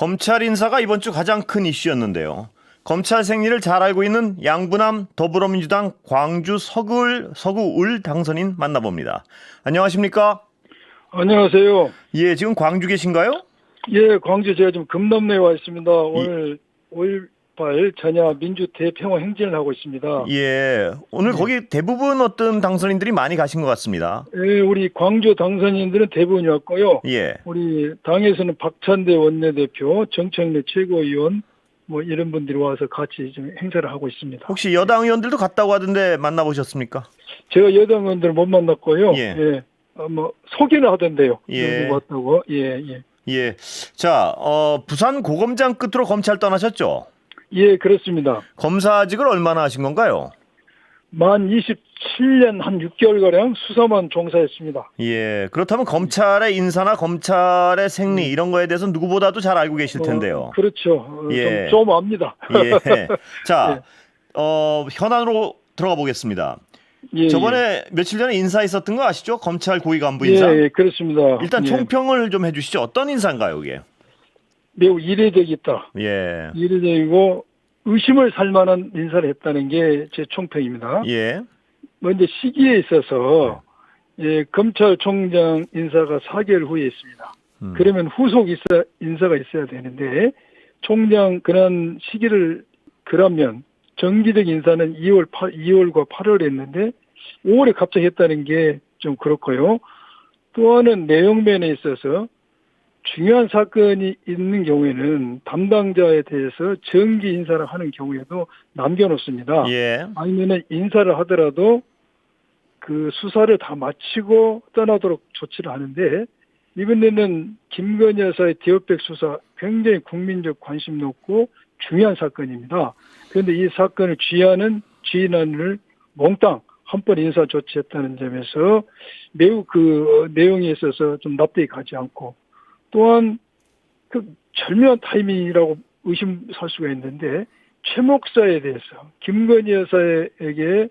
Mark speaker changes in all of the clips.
Speaker 1: 검찰 인사가 이번 주 가장 큰 이슈였는데요. 검찰 생리를 잘 알고 있는 양부남 더불어민주당 광주 서구을 당선인 만나봅니다. 안녕하십니까?
Speaker 2: 안녕하세요.
Speaker 1: 예, 지금 광주 계신가요?
Speaker 2: 예, 광주 제가 지금 금남로에 와 있습니다.
Speaker 1: 이-
Speaker 2: 오늘 5.18 전야 민주 대평화 행진을 하고 있습니다.
Speaker 1: 예, 오늘
Speaker 2: 예.
Speaker 1: 거기 대부분 어떤 당선인들이 많이 가신 것 같습니다.
Speaker 2: 예, 우리 광주 당선인들은 대부분이 왔고요.
Speaker 1: 예,
Speaker 2: 우리 당에서는 박찬대 원내대표, 정청래 최고위원 뭐 이런 분들이 와서 같이 좀 행사를 하고 있습니다.
Speaker 1: 혹시 여당 의원들도 갔다고 하던데 만나보셨습니까?
Speaker 2: 제가 여당 의원들 못 만났고요.
Speaker 1: 예.
Speaker 2: 예. 뭐 소개는 하던데요.
Speaker 1: 예.
Speaker 2: 누구 왔다고. 예, 예.
Speaker 1: 예, 자, 부산 고검장 끝으로 검찰 떠나셨죠?
Speaker 2: 예, 그렇습니다.
Speaker 1: 검사직을 얼마나 하신 건가요?
Speaker 2: 만 27년 한 6개월가량 수사만 종사했습니다.
Speaker 1: 예, 그렇다면 검찰의 인사나 검찰의 생리 이런 거에 대해서 누구보다도 잘 알고 계실 텐데요.
Speaker 2: 그렇죠.
Speaker 1: 예.
Speaker 2: 좀 압니다.
Speaker 1: 예. 자, 현안으로 들어가 보겠습니다.
Speaker 2: 예,
Speaker 1: 저번에 며칠 전에 인사 있었던 거 아시죠? 검찰 고위 간부
Speaker 2: 예,
Speaker 1: 인사.
Speaker 2: 예, 그렇습니다.
Speaker 1: 일단
Speaker 2: 예.
Speaker 1: 총평을 좀 해주시죠. 어떤 인사인가요, 이게?
Speaker 2: 매우 이례적이다.
Speaker 1: 예,
Speaker 2: 이례적이고 의심을 살 만한 인사를 했다는 게 제 총평입니다.
Speaker 1: 예,
Speaker 2: 먼저 시기에 있어서 예, 검찰총장 인사가 4개월 후에 있습니다. 그러면 후속 인사가 있어야 되는데 총장 그런 시기를 그러면 정기적 인사는 2월과 8월에 했는데 5월에 갑자기 했다는 게 좀 그렇고요. 또 하나는 내용면에 있어서 중요한 사건이 있는 경우에는 담당자에 대해서 정기 인사를 하는 경우에도 남겨놓습니다.
Speaker 1: 예,
Speaker 2: 아니면은 인사를 하더라도 그 수사를 다 마치고 떠나도록 조치를 하는데 이번에는 김건희 여사의 디오백 수사 굉장히 국민적 관심 높고 중요한 사건입니다. 그런데 이 사건을 지휘하는 지휘관을 몽땅 한 번 인사 조치했다는 점에서 매우 그 내용에 있어서 좀 납득이 가지 않고 또한 그 절묘한 타이밍이라고 의심살 수가 있는데 최 목사에 대해서 김건희 여사에게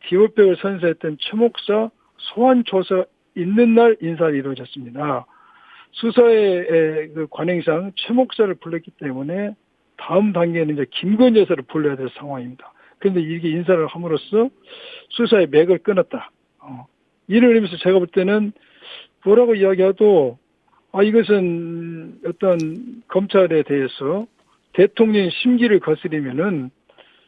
Speaker 2: 디오백을 선사했던 최 목사 소환 조사 있는 날 인사가 이루어졌습니다. 수사의 그 관행상 최 목사를 불렀기 때문에 다음 단계는 이제 김건희 여사를 불러야 될 상황입니다. 그런데 이게 인사를 함으로써 수사의 맥을 끊었다. 이를 의미해서 제가 볼 때는 뭐라고 이야기해도 이것은 어떤 검찰에 대해서 대통령의 심기를 거스리면은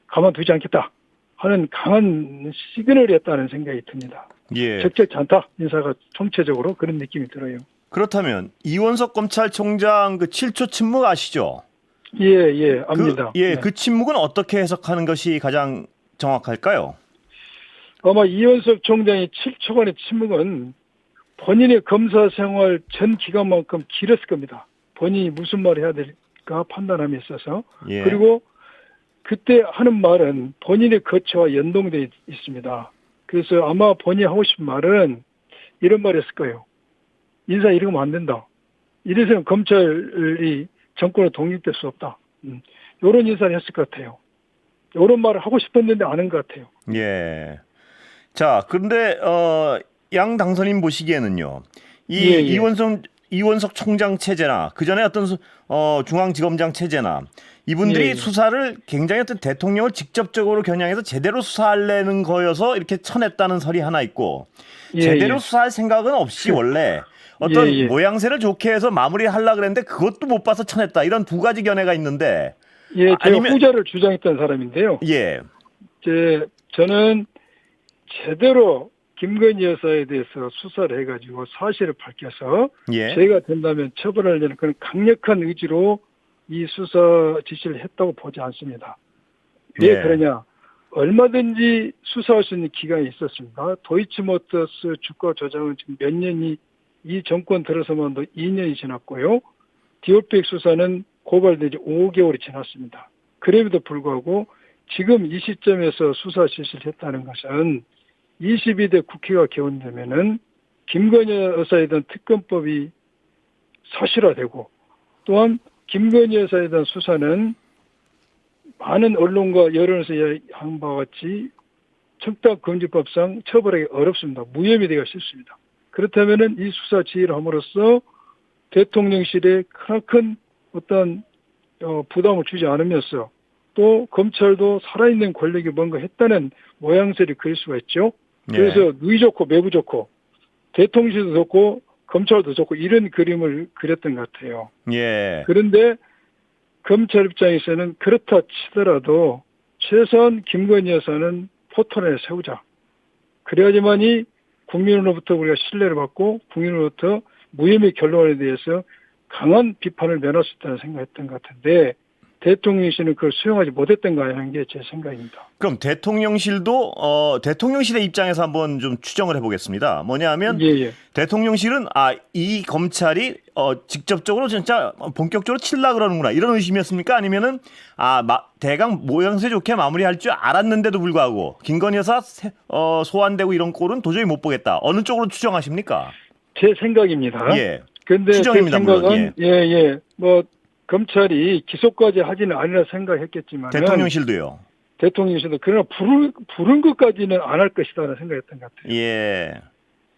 Speaker 2: 가만두지 않겠다 하는 강한 시그널이었다는 생각이 듭니다.
Speaker 1: 예.
Speaker 2: 적절치 않다. 인사가 총체적으로 그런 느낌이 들어요.
Speaker 1: 그렇다면 이원석 검찰총장 그 7초 침묵 아시죠?
Speaker 2: 예, 예, 압니다.
Speaker 1: 그 침묵은 어떻게 해석하는 것이 가장 정확할까요?
Speaker 2: 아마 이원석 총장의 7초간의 침묵은 본인의 검사 생활 전 기간만큼 길었을 겁니다. 본인이 무슨 말을 해야 될까 판단함에 있어서.
Speaker 1: 예.
Speaker 2: 그리고 그때 하는 말은 본인의 거취와 연동되어 있습니다. 그래서 아마 본인이 하고 싶은 말은 이런 말이었을 거예요. 인사 이러면 안 된다. 이래서는 검찰이 정권에 독립될 수 없다. 이런 인사를 했을 것 같아요. 이런 말을 하고 싶었는데 안 한 것 같아요.
Speaker 1: 예. 자, 그런데 양 당선인 보시기에는요. 이
Speaker 2: 예.
Speaker 1: 이원석 총장 체제나 그 전에 어떤 중앙지검장 체제나 이분들이
Speaker 2: 예.
Speaker 1: 수사를 굉장히 어떤 대통령을 직접적으로 겨냥해서 제대로 수사하려는 거여서 이렇게 쳐냈다는 설이 하나 있고 제대로 수사할 생각은 없이 원래 어떤 모양새를 좋게 해서 마무리하려고 그랬는데 그것도 못 봐서 쳐냈다. 이런 두 가지 견해가 있는데
Speaker 2: 예, 제가 후자를 주장했던 사람인데요.
Speaker 1: 예.
Speaker 2: 저는 제대로 김건희 여사에 대해서 수사를 해가지고 사실을 밝혀서 죄가 된다면 처벌하려는 그런 강력한 의지로 이 수사 지시를 했다고 보지 않습니다. 왜 그러냐? 얼마든지 수사할 수 있는 기간이 있었습니다. 도이치모터스 주가 조작은 지금 몇 년이 이 정권 들어서만도 2년이 지났고요. 디오백 수사는 고발되지 5개월이 지났습니다. 그럼에도 불구하고 지금 이 시점에서 수사 실시를 했다는 것은 22대 국회가 개원되면은 김건희 여사에 대한 특검법이 사실화되고 또한 김건희 여사에 대한 수사는 많은 언론과 여론에서 이야기한 바와 같이 청탁금지법상 처벌하기 어렵습니다. 무혐의 되기가 쉽습니다. 그렇다면은 이 수사 지휘를 함으로써 대통령실에 크나큰 어떤 부담을 주지 않으면서 또 검찰도 살아있는 권력이 뭔가 했다는 모양새를 그릴 수가 있죠. 그래서
Speaker 1: 예.
Speaker 2: 누이 좋고 매부 좋고 대통령실도 좋고 검찰도 좋고 이런 그림을 그렸던 것 같아요.
Speaker 1: 예.
Speaker 2: 그런데 검찰 입장에서는 그렇다 치더라도 최소한 김건희 여사는 포토를 세우자. 그래야지만이 국민으로부터 우리가 신뢰를 받고 국민으로부터 무혐의 결론에 대해서 강한 비판을 면할 수 있다는 생각했던 것 같은데 대통령실은 그걸 수용하지 못했던가 하는 게 제 생각입니다.
Speaker 1: 그럼 대통령실도 대통령실의 입장에서 한번 좀 추정을 해보겠습니다. 뭐냐하면
Speaker 2: 예.
Speaker 1: 대통령실은 이 검찰이 직접적으로 진짜 본격적으로 칠라 그러는구나 이런 의심이었습니까? 아니면은 대강 모양새 좋게 마무리할 줄 알았는데도 불구하고 김건희 여사 소환되고 이런 꼴은 도저히 못 보겠다. 어느 쪽으로 추정하십니까?
Speaker 2: 제 생각입니다.
Speaker 1: 예.
Speaker 2: 근데
Speaker 1: 추정입니다,
Speaker 2: 제 생각은
Speaker 1: 물론.
Speaker 2: 뭐 검찰이 기소까지 하지는 않으라 생각했겠지만
Speaker 1: 대통령실도요.
Speaker 2: 대통령실도 그러나 부른 것까지는 안 할 것이다라는 생각했던 것 같아요.
Speaker 1: 예.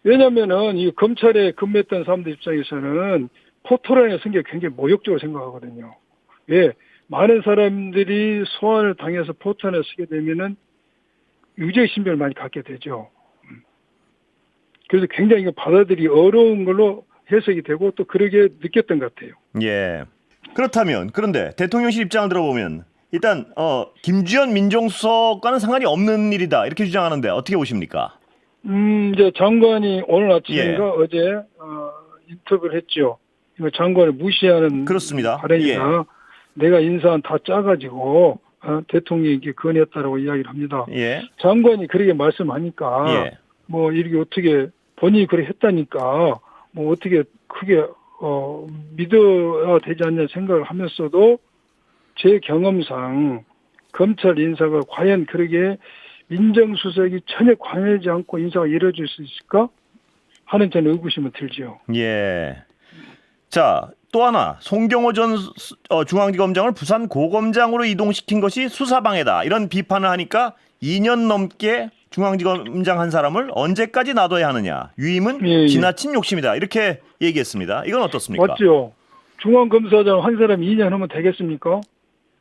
Speaker 2: 왜냐하면은 이 검찰에 근무했던 사람들 입장에서는 포토라인의 성격이 굉장히 모욕적으로 생각하거든요. 왜? 많은 사람들이 소환을 당해서 포토라인에 쓰게 되면은 유죄 신변을 많이 갖게 되죠. 그래서 굉장히 이거 받아들이기 어려운 걸로 해석이 되고 또 그러게 느꼈던 것 같아요.
Speaker 1: 예. 그렇다면 그런데 대통령실 입장을 들어보면 일단 김주현 민정수석과는 상관이 없는 일이다 이렇게 주장하는데 어떻게 보십니까?
Speaker 2: 이제 장관이 오늘 아침인가
Speaker 1: 예.
Speaker 2: 어제 인터뷰를 했죠. 이거 장관을 무시하는
Speaker 1: 그렇습니다.
Speaker 2: 발언이다.
Speaker 1: 예.
Speaker 2: 내가 인사한 다 짜가지고 대통령에게 건의했다라고 이야기를 합니다.
Speaker 1: 예.
Speaker 2: 장관이 그렇게 말씀하니까
Speaker 1: 예.
Speaker 2: 뭐 이렇게 어떻게 본인이 그렇게 했다니까 뭐 어떻게 크게 믿어야 되지 않냐 생각을 하면서도 제 경험상 검찰 인사가 과연 그러게 민정수석이 전혀 관여하지 않고 인사가 이루어질 수 있을까 하는 저는 의구심은 들죠.
Speaker 1: 예. 자, 또 하나 송경호 전 중앙지검장을 부산 고검장으로 이동시킨 것이 수사방해다 이런 비판을 하니까 2년 넘게 중앙지검장 한 사람을 언제까지 놔둬야 하느냐. 유임은 지나친 욕심이다. 이렇게 얘기했습니다. 이건 어떻습니까?
Speaker 2: 맞죠. 중앙검사장 한 사람이 2년 하면 되겠습니까?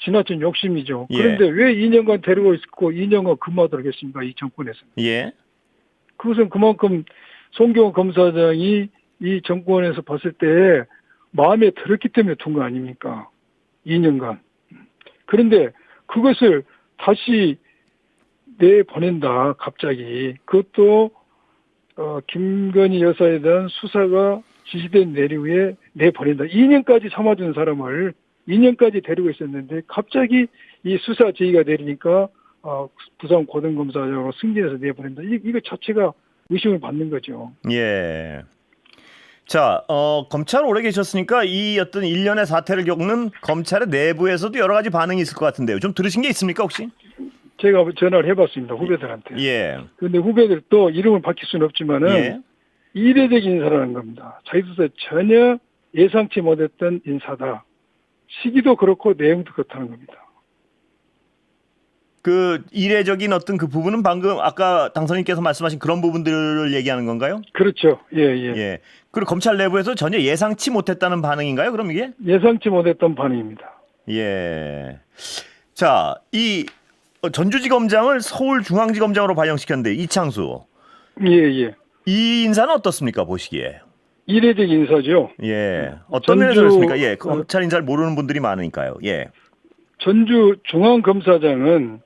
Speaker 2: 지나친 욕심이죠. 그런데 왜 2년간 데리고 있고 2년간 근무하도록 했습니까? 이 정권에서는.
Speaker 1: 예.
Speaker 2: 그것은 그만큼 송경호 검사장이 이 정권에서 봤을 때 마음에 들었기 때문에 둔 거 아닙니까? 2년간. 그런데 그것을 다시 내보낸다 갑자기. 그것도 김건희 여사에 대한 수사가 지시된 내리후에 내보낸다. 2년까지 참아준 사람을 2년까지 데리고 있었는데 갑자기 이 수사 지휘가 내리니까 부산 고등검사장으로 승진해서 내보낸다. 이거 자체가 의심을 받는 거죠.
Speaker 1: 예. 자, 검찰 오래 계셨으니까 이 어떤 일련의 사태를 겪는 검찰의 내부에서도 여러 가지 반응이 있을 것 같은데요. 좀 들으신 게 있습니까 혹시?
Speaker 2: 제가 전화를 해봤습니다. 후배들한테.
Speaker 1: 예.
Speaker 2: 그런데 후배들 또 이름을 밝힐 수는 없지만은
Speaker 1: 예.
Speaker 2: 이례적인 인사라는 겁니다. 자기들도 전혀 예상치 못했던 인사다. 시기도 그렇고 내용도 그렇다는 겁니다.
Speaker 1: 그 이례적인 어떤 그 부분은 방금 아까 당선인께서 말씀하신 그런 부분들을 얘기하는 건가요?
Speaker 2: 그렇죠. 예.
Speaker 1: 예. 그리고 검찰 내부에서 전혀 예상치 못했다는 반응인가요? 그럼 이게?
Speaker 2: 예상치 못했던 반응입니다.
Speaker 1: 예. 자, 이 전주지검장을 서울중앙지검장으로 발령시켰는데 이창수.
Speaker 2: 예.
Speaker 1: 이 인사는 어떻습니까? 보시기에.
Speaker 2: 이례적 인사죠.
Speaker 1: 예. 어떤 면에서 그렇습니까? 예. 검찰 인사를 모르는 분들이 많으니까요. 예.
Speaker 2: 전주 중앙검사장은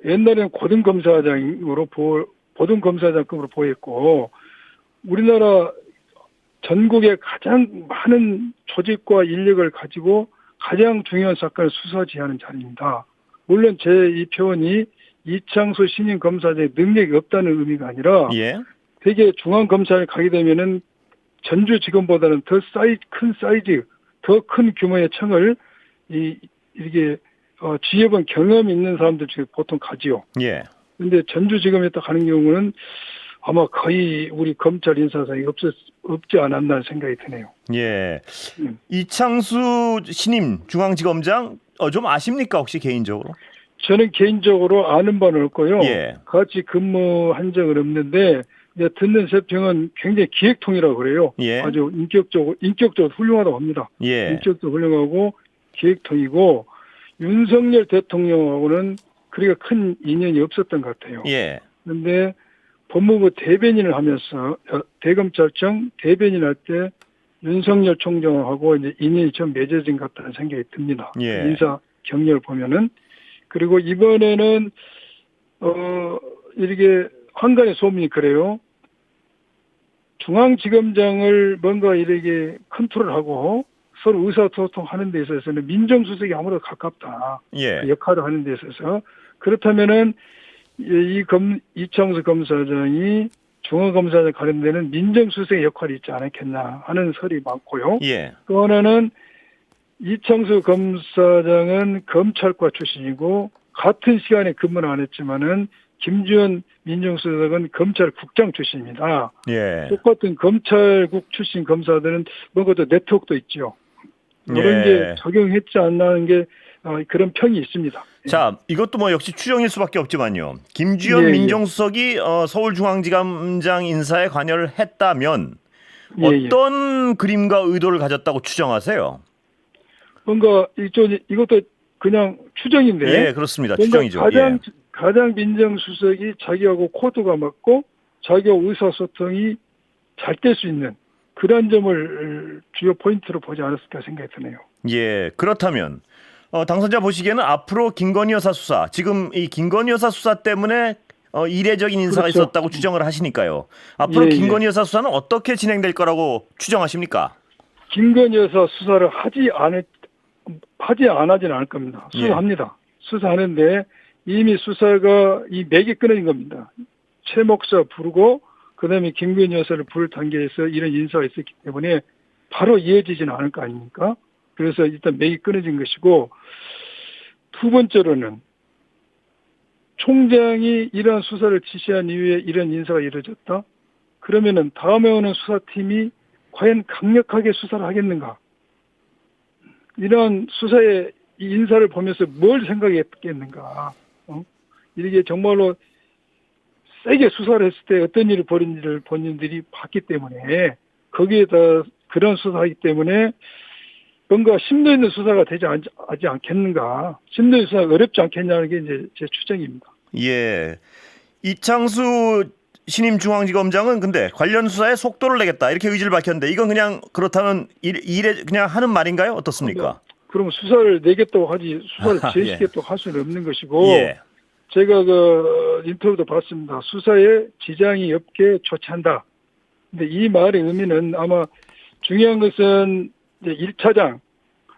Speaker 2: 옛날에는 고등검사장급으로 보였고 우리나라 전국에 가장 많은 조직과 인력을 가지고 가장 중요한 사건을 수사지휘하는 자리입니다. 물론 제 이 표현이 이창수 신임 검사장의 능력이 없다는 의미가 아니라 되게 중앙검찰에 가게 되면은 전주지검보다는 더 큰 사이즈, 더 큰 규모의 청을 이렇게 지휘해본 경험이 있는 사람들 중에 보통 가지요.
Speaker 1: 예.
Speaker 2: 그런데 전주지검에 딱 가는 경우는 아마 거의 우리 검찰 인사상이 없지 않았나 생각이 드네요.
Speaker 1: 예. 이창수 신임 중앙지검장 좀 아십니까 혹시 개인적으로?
Speaker 2: 저는 개인적으로 아는 바는 없고요.
Speaker 1: 예.
Speaker 2: 같이 근무한 적은 없는데 이제 듣는 세평은 굉장히 기획통이라고 그래요.
Speaker 1: 예.
Speaker 2: 아주 인격적으로 훌륭하다고 합니다.
Speaker 1: 예.
Speaker 2: 인격도 훌륭하고 기획통이고 윤석열 대통령하고는 그리가 큰 인연이 없었던 것 같아요.
Speaker 1: 예.
Speaker 2: 그런데 법무부 대변인을 하면서 대검찰청 대변인 할 때 윤석열 총장하고 이제 인연이 좀 맺어진 것 같다는 생각이 듭니다.
Speaker 1: 예.
Speaker 2: 인사 경력을 보면은. 그리고 이번에는 이렇게 한간의 소문이 그래요. 중앙지검장을 뭔가 이렇게 컨트롤하고 서로 의사소통하는 데 있어서는 민정수석이 아무래도 가깝다.
Speaker 1: 예.
Speaker 2: 그 역할을 하는 데 있어서. 그렇다면은 이창수 검사장이 중앙검사장 가는 데는 민정수석의 역할이 있지 않았겠냐 하는 설이 많고요.
Speaker 1: 예.
Speaker 2: 또 하나는 이창수 검사장은 검찰과 출신이고 같은 시간에 근무는 안 했지만은 김주현 민정수석은 검찰국장 출신입니다.
Speaker 1: 예.
Speaker 2: 똑같은 검찰국 출신 검사들은 뭔가 또 네트워크도 있죠. 이런
Speaker 1: 예.
Speaker 2: 게 적용했지 않나 하는 게 그런 평이 있습니다.
Speaker 1: 자, 이것도 뭐 역시 추정일 수밖에 없지만요. 김주현
Speaker 2: 예,
Speaker 1: 민정수석이 서울중앙지검장 인사에 관여를 했다면
Speaker 2: 예,
Speaker 1: 어떤 그림과 의도를 가졌다고 추정하세요?
Speaker 2: 뭔가 이것도 그냥 추정인데.
Speaker 1: 예, 그렇습니다.
Speaker 2: 뭔가
Speaker 1: 추정이죠.
Speaker 2: 가장 민정수석이 자기하고 코드가 맞고 자기하고 의사소통이 잘 될 수 있는 그런 점을 주요 포인트로 보지 않았을까 생각이 드네요.
Speaker 1: 예, 그렇다면 당선자 보시기에는 앞으로 김건희 여사 수사, 지금 이 김건희 여사 수사 때문에 이례적인 인사가
Speaker 2: 그렇죠.
Speaker 1: 있었다고 추정을 하시니까요. 앞으로
Speaker 2: 예,
Speaker 1: 김건희 여사 수사는 어떻게 진행될 거라고 추정하십니까?
Speaker 2: 김건희 여사 수사를 하지 않아지는 않을 겁니다. 수사합니다. 수사하는데 이미 수사가 이 맥이 끊어진 겁니다. 최 목사 부르고 그다음에 김건희 여사를 부를 단계에서 이런 인사가 있었기 때문에 바로 이어지지는 않을 거 아닙니까? 그래서 일단 맥이 끊어진 것이고 두 번째로는 총장이 이러한 수사를 지시한 이후에 이런 인사가 이루어졌다? 그러면은 다음에 오는 수사팀이 과연 강력하게 수사를 하겠는가? 이런 수사의 이 인사를 보면서 뭘 생각했겠는가? 이게 정말로 세게 수사를 했을 때 어떤 일을 벌인지를 본인들이 봤기 때문에 거기에다 그런 수사하기 때문에 뭔가 심도 있는 수사가 되지 않겠는가? 심도 있는 수사가 어렵지 않겠냐는 게 이제 제 추정입니다.
Speaker 1: 예, 이창수 신임 중앙지검장은 근데 관련 수사에 속도를 내겠다 이렇게 의지를 밝혔는데 이건 그냥 그렇다면 일에 그냥 하는 말인가요? 어떻습니까?
Speaker 2: 그럼 수사를 내겠다고 하지 수사를
Speaker 1: 예.
Speaker 2: 지시겠다고 할 수는 없는 것이고
Speaker 1: 예.
Speaker 2: 제가 그 인터뷰도 봤습니다. 수사에 지장이 없게 조치한다. 근데 이 말의 의미는 아마 중요한 것은 이제 1차장,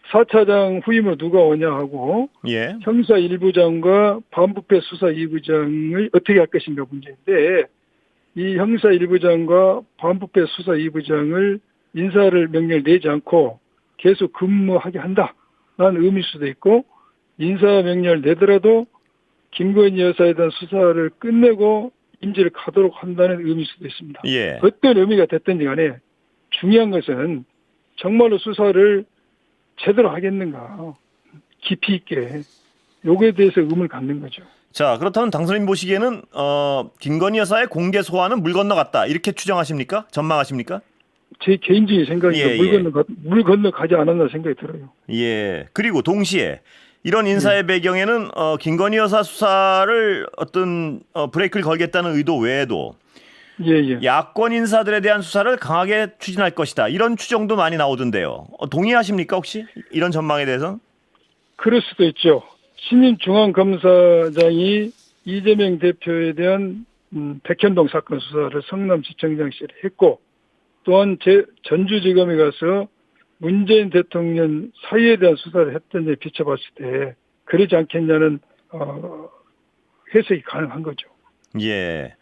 Speaker 2: 4차장 후임으로 누가 오냐 하고
Speaker 1: 예.
Speaker 2: 형사 1부장과 반부패 수사 2부장을 어떻게 할 것인가 문제인데 이 형사 1부장과 반부패 수사 2부장을 인사를 명령을 내지 않고 계속 근무하게 한다라는 의미일 수도 있고 인사 명령을 내더라도 김건희 여사에 대한 수사를 끝내고 임지를 가도록 한다는 의미일 수도 있습니다.
Speaker 1: 예.
Speaker 2: 어떤 의미가 됐든지 간에 중요한 것은 정말로 수사를 제대로 하겠는가 깊이 있게 요거에 대해서 의문을 갖는 거죠.
Speaker 1: 자, 그렇다면 당선인 보시기에는 김건희 여사의 공개 소환은 물 건너갔다 이렇게 추정하십니까? 전망하십니까?
Speaker 2: 제 개인적인 생각이니까 물 건너 가지 않았나 생각이 들어요.
Speaker 1: 예. 그리고 동시에 이런 인사의 배경에는 김건희 여사 수사를 어떤 브레이크를 걸겠다는 의도 외에도 야권 인사들에 대한 수사를 강하게 추진할 것이다. 이런 추정도 많이 나오던데요. 동의하십니까 혹시? 이런 전망에 대해서는?
Speaker 2: 그럴 수도 있죠. 신임 중앙검사장이 이재명 대표에 대한 백현동 사건 수사를 성남지청장실에 했고 또한 전주지검에 가서 문재인 대통령 사유에 대한 수사를 했던 데 비춰봤을 때 그러지 않겠냐는 해석이 가능한 거죠.
Speaker 1: 예.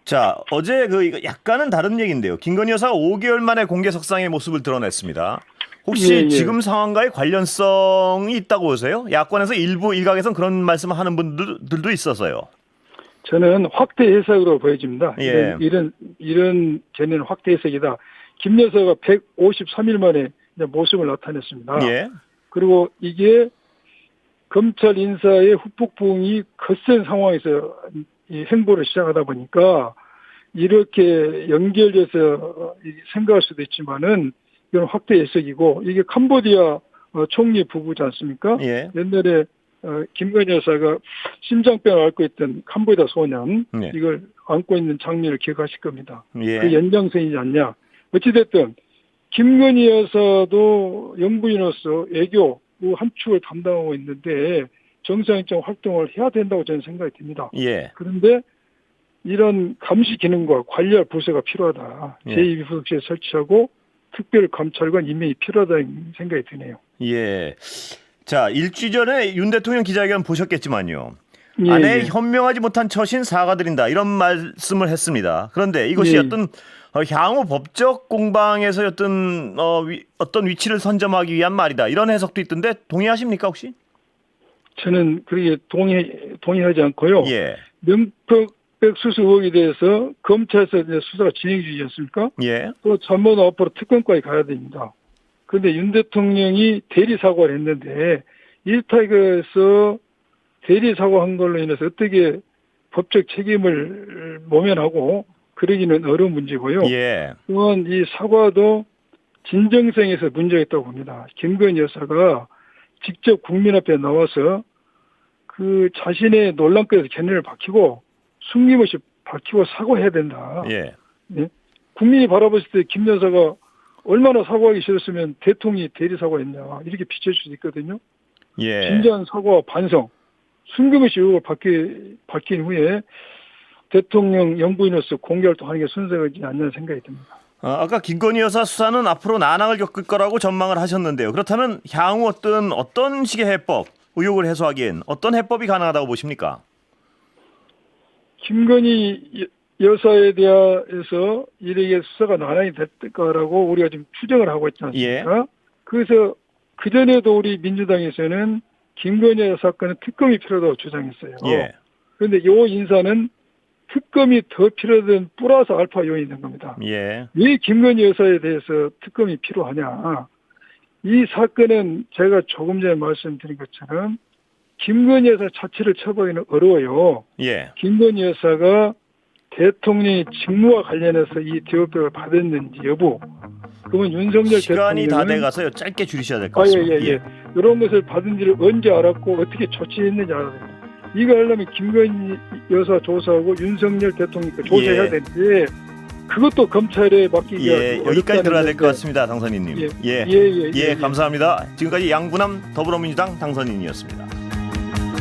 Speaker 1: 자, 어제 이거 약간은 다른 얘기인데요. 김건희 여사가 5개월 만에 공개석상의 모습을 드러냈습니다. 혹시 지금 상황과의 관련성이 있다고 보세요? 야권에서 일각에서는 그런 말씀을 하는 분들도 있어서요.
Speaker 2: 저는 확대 해석으로 보여집니다.
Speaker 1: 예.
Speaker 2: 이런 견해는 확대 해석이다. 김 여사가 153일 만에 모습을 나타냈습니다.
Speaker 1: 예.
Speaker 2: 그리고 이게 검찰 인사의 후폭풍이 거센 상황에서 이 행보를 시작하다 보니까 이렇게 연결돼서 생각할 수도 있지만은 이건 확대 해석이고 이게 캄보디아 총리 부부지 않습니까?
Speaker 1: 예.
Speaker 2: 옛날에 김건희 여사가 심장병을 앓고 있던 캄보디아 소년
Speaker 1: 예.
Speaker 2: 이걸 안고 있는 장면을 기억하실 겁니다.
Speaker 1: 예.
Speaker 2: 그 연장선이지 않냐. 어찌됐든 김건희 여사도 영부인으로서 애교 한 축을 담당하고 있는데 정상적 활동을 해야 된다고 저는 생각이 듭니다.
Speaker 1: 예.
Speaker 2: 그런데 이런 감시 기능과 관리할 부서가 필요하다.
Speaker 1: 예.
Speaker 2: 제2부속실에 설치하고 특별감찰관 임명이 필요하다는 생각이 드네요.
Speaker 1: 예. 자, 일주일 전에 윤 대통령 기자회견 보셨겠지만요.
Speaker 2: 예,
Speaker 1: 아내의
Speaker 2: 예.
Speaker 1: 현명하지 못한 처신 사과드린다 이런 말씀을 했습니다. 그런데 이것이
Speaker 2: 예.
Speaker 1: 어떤 향후 법적 공방에서 어떤 위치를 선점하기 위한 말이다 이런 해석도 있던데 동의하십니까 혹시?
Speaker 2: 저는 그렇게 동의하지 않고요.
Speaker 1: 예.
Speaker 2: 명품백 수수 의혹에 대해서 검찰에서 이제 수사가 진행 중이지 않습니까?
Speaker 1: 예.
Speaker 2: 또 전문 앞으로 특검까지 가야 됩니다. 그런데 윤 대통령이 대리 사과를 했는데 일타에서 대리 사과한 걸로 인해서 어떻게 법적 책임을 모면하고 그러기는 어려운 문제고요.
Speaker 1: 예.
Speaker 2: 또한 이 사과도 진정성에서 문제가 있다고 봅니다. 김건희 여사가 직접 국민 앞에 나와서 그 자신의 논란거리에서 견해를 밝히고 숨김없이 밝히고 사과해야 된다.
Speaker 1: 예.
Speaker 2: 예? 국민이 바라봤을 때 김 여사가 얼마나 사과하기 싫었으면 대통령이 대리 사과했냐 이렇게 비춰질 수도 있거든요.
Speaker 1: 예.
Speaker 2: 진지한 사과와 반성, 숨김없이 의혹을 밝힌 후에 대통령 영부인으로서 공개활동하는 게 순서이지 않냐는 생각이 듭니다.
Speaker 1: 아까 김건희 여사 수사는 앞으로 난항을 겪을 거라고 전망을 하셨는데요. 그렇다면 향후 어떤 식의 해법, 의혹을 해소하기엔 어떤 해법이 가능하다고 보십니까?
Speaker 2: 김건희 여사에 대해서 이렇게 수사가 난항이 됐을 거라고 우리가 지금 추정을 하고 있지 않습니까? 그래서 그전에도 우리 민주당에서는 김건희 여사 사건은 특검이 필요하다고 주장했어요.
Speaker 1: 예.
Speaker 2: 그런데 이 인사는 특검이 더 필요하던 플러스 알파 요인이 있는 겁니다.
Speaker 1: 예.
Speaker 2: 왜 김건희 여사에 대해서 특검이 필요하냐. 이 사건은 제가 조금 전에 말씀드린 것처럼 김건희 여사 자체를 처벌하기는 어려워요.
Speaker 1: 예.
Speaker 2: 김건희 여사가 대통령의 직무와 관련해서 이 대우백을 받았는지 여부. 그러면 윤석열
Speaker 1: 시간이 다
Speaker 2: 대통령은
Speaker 1: 돼가서요. 짧게 줄이셔야 될 것 같습니다.
Speaker 2: 예. 이런 것을 받은지를 언제 알았고 어떻게 조치했는지 알아야 됩니다. 이거 하려면 김건희 여사 조사하고 윤석열 대통령께 조사해야
Speaker 1: 예.
Speaker 2: 되는데 그것도 검찰에 맡기기가
Speaker 1: 예, 여기까지 들어야 될 것 같습니다, 당선인님.
Speaker 2: 예.
Speaker 1: 감사합니다. 지금까지 양분남 더불어민주당 당선인이었습니다.